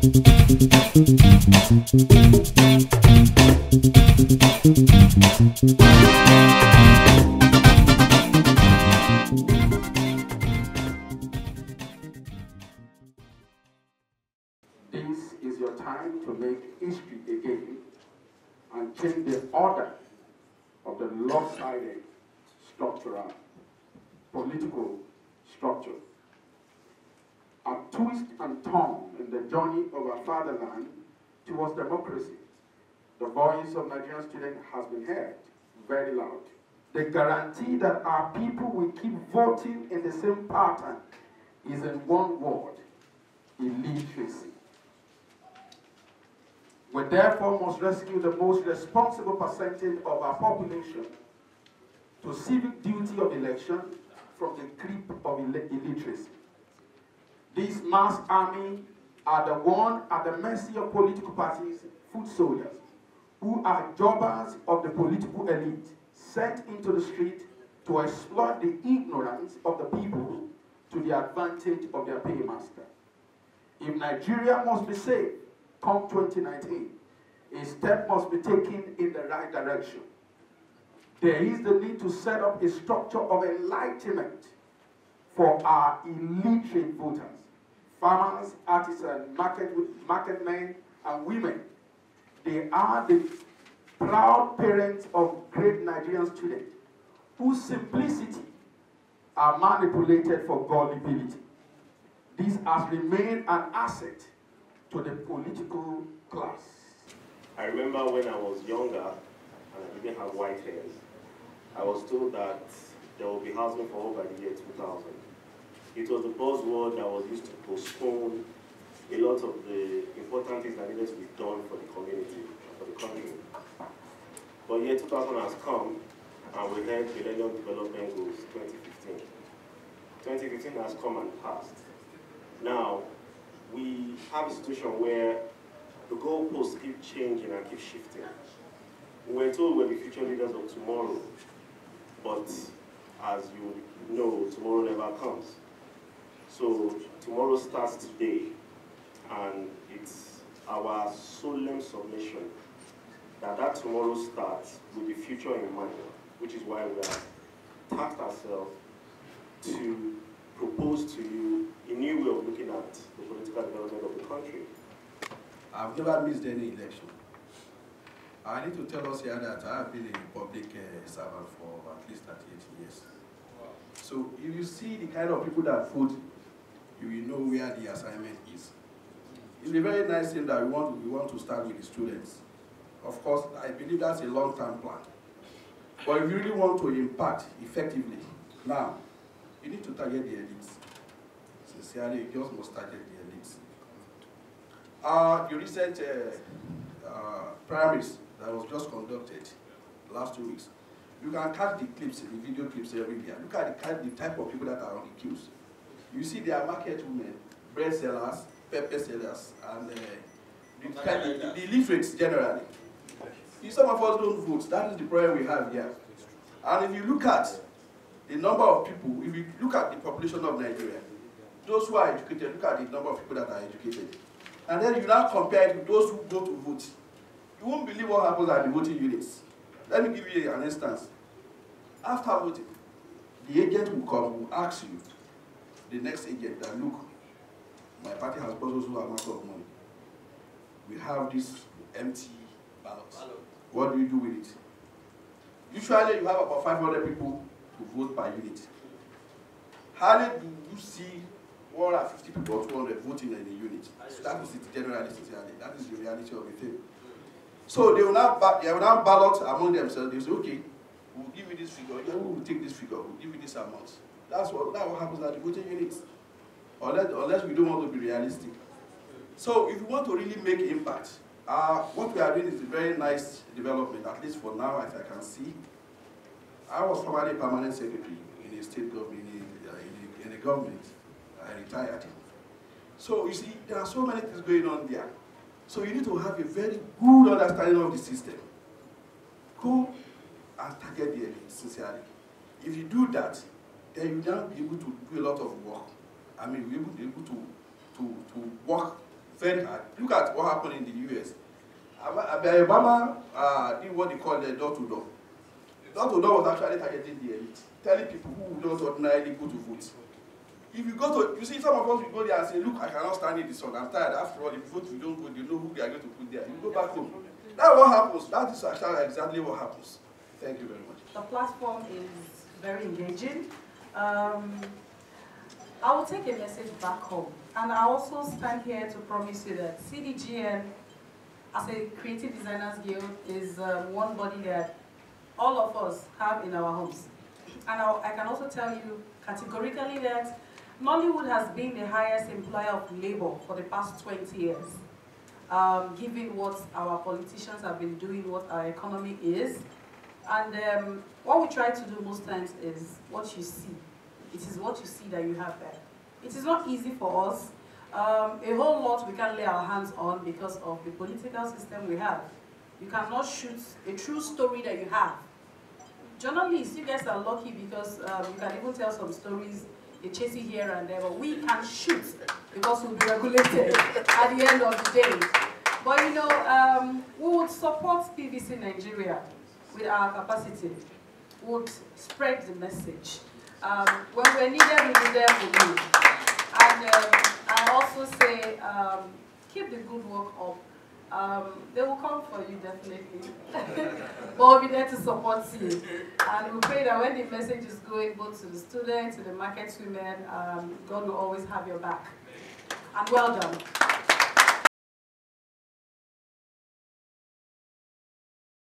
This is your time to make history again and change the order of the lopsided structural political structure. A twist and turn in the journey of our fatherland towards democracy. The voice of Nigerian students has been heard very loud. The guarantee that our people will keep voting in the same pattern is in one word: illiteracy. We therefore must rescue the most responsible percentage of our population to civic duty of election from the grip of illiteracy. This mass army are the one at the mercy of political parties, foot soldiers, who are jobbers of the political elite, sent into the street to exploit the ignorance of the people to the advantage of their paymaster. If Nigeria must be saved, come 2019, a step must be taken in the right direction. There is the need to set up a structure of enlightenment for our illiterate voters, farmers, artisans, marketmen, and women. They are the proud parents of great Nigerian students whose simplicity are manipulated for gullibility. This has remained an asset to the political class. I remember when I was younger and I didn't have white hairs, I was told that there will be housing for all by the year 2000. It was the buzzword that was used to postpone a lot of the important things that needed to be done for the community, for the country. But year 2000 has come, and we had Millennium Development Goals 2015. 2015 has come and passed. Now, we have a situation where the goalposts keep changing and keep shifting. We're told we're the future leaders of tomorrow, but as you know, tomorrow never comes. So tomorrow starts today, and it's our solemn submission that tomorrow starts with the future in mind, which is why we have tasked ourselves to propose to you a new way of looking at the political development of the country. I've never missed any election. I need to tell us here that I have been a public servant for at least 38 years. So if you see the kind of people that vote, you will know where the assignment is. It's a very nice thing that we want to start with the students. Of course, I believe that's a long-term plan. But if you really want to impact effectively, now, you need to target the elites. Sincerely, you just must target the elites. The recent primaries that was just conducted last 2 weeks, you can catch the clips, the video clips everywhere. Look at the type of people that are on the queues. You see they are market women, bread sellers, pepper sellers, and the illiterates generally. Some of us don't vote. That is the problem we have here. And if you look at the number of people, if you look at the population of Nigeria, those who are educated, look at the number of people that are educated. And then you now compare it with those who go to vote. You won't believe what happens at the voting units. Let me give you an instance. After voting, the agent will come, will ask you, the next agent, that look, my party has brought also a amount of money. We have this empty ballot. What do you do with it? Usually you have about 500 people to vote per unit. Hardly do you see 150 people or 200 voting in a unit. So that is it generally, sincerely. That is the reality of the thing. So they will now ballot among themselves. They say, okay, we'll give you this figure. Yeah, we'll take this figure. We'll give you this amount. That's what happens at the voting units. Unless we don't want to be realistic. So if you want to really make impact, what we are doing is a very nice development, at least for now, as I can see. I was formerly permanent secretary in a state government, in a government. I retired. So you see, there are so many things going on there. So you need to have a very good understanding of the system. Go and target the elite, sincerely. If you do that, then you'll now be able to do a lot of work. I mean, you'll be able to work Very hard. Look at what happened in the US. Obama did what they call the door-to-door. Door-to-door was actually targeting the elite, telling people who don't ordinarily go to vote. If you go to, you see, some of us will go there and say, look, I cannot stand in the sun. I'm tired. After all, if you vote, you don't go, you know who they are going to put there. You go back home. That's what happens. That is actually exactly what happens. Thank you very much. The platform is very engaging. I will take a message back home. And I also stand here to promise you that CDGN, as a creative designers guild, is one body that all of us have in our homes. And I can also tell you categorically that Nollywood has been the highest employer of labor for the past 20 years. Given what our politicians have been doing, what our economy is. And what we try to do most times is what you see. It is what you see that you have there. It is not easy for us. A whole lot we can't lay our hands on because of the political system we have. You cannot shoot a true story that you have. Journalists, you guys are lucky because you can even tell some stories, they chase you here and there, but we can shoot because we'll be regulated at the end of the day. But you know, we would support PVC Nigeria with our capacity, we would spread the message. When we're needed, we'll be there for you. And I also say, keep the good work up. They will come for you, definitely. But we'll be there to support you. And we pray that when the message is going both to the students, to the market women, God will always have your back. And well done.